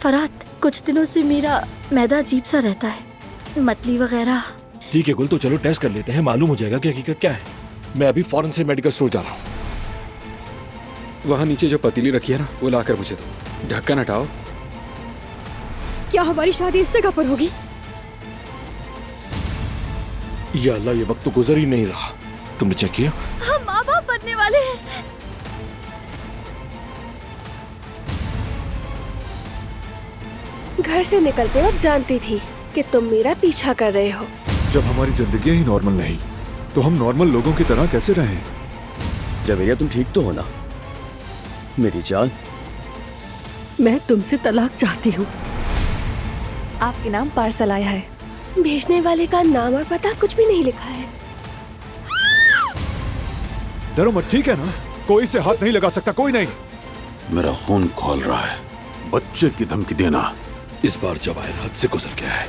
फरहाद, कुछ दिनों से मेरा मैदा अजीब सा रहता है, मतली वगैरह। ठीक है गुल, तो चलो टेस्ट कर लेते हैं, मालूम हो जाएगा कि हकीकत क्या है। मैं अभी फौरन से मेडिकल स्टोर जा रहा हूँ। वहाँ नीचे जो पतीली रखी है ना, वो लाकर मुझे दो। ढक्कन हटाओ। क्या हमारी शादी इस जगह पर होगी? या अल्लाह, ये वक्त तो गुजर ही नहीं रहा। तुमने चेक किया? हम माँ बाप बनने वाले हैं। घर से निकलते वक्त जानती थी कि तुम मेरा पीछा कर रहे हो। जब हमारी जिंदगी ही नॉर्मल नहीं, तो हम नॉर्मल लोगों की तरह कैसे रहें? जवेरिया, तुम ठीक तो हो ना मेरी जान? मैं तुमसे तलाक चाहती हूँ। आपके नाम पार्सल आया है। भेजने वाले का नाम और पता कुछ भी नहीं लिखा है। डरो मत, ठीक है ना? कोई से हाथ नहीं लगा सकता, कोई नहीं। मेरा खून खोल रहा है। बच्चे की धमकी देना इस बार जवाहिर हद से गुजर गया है।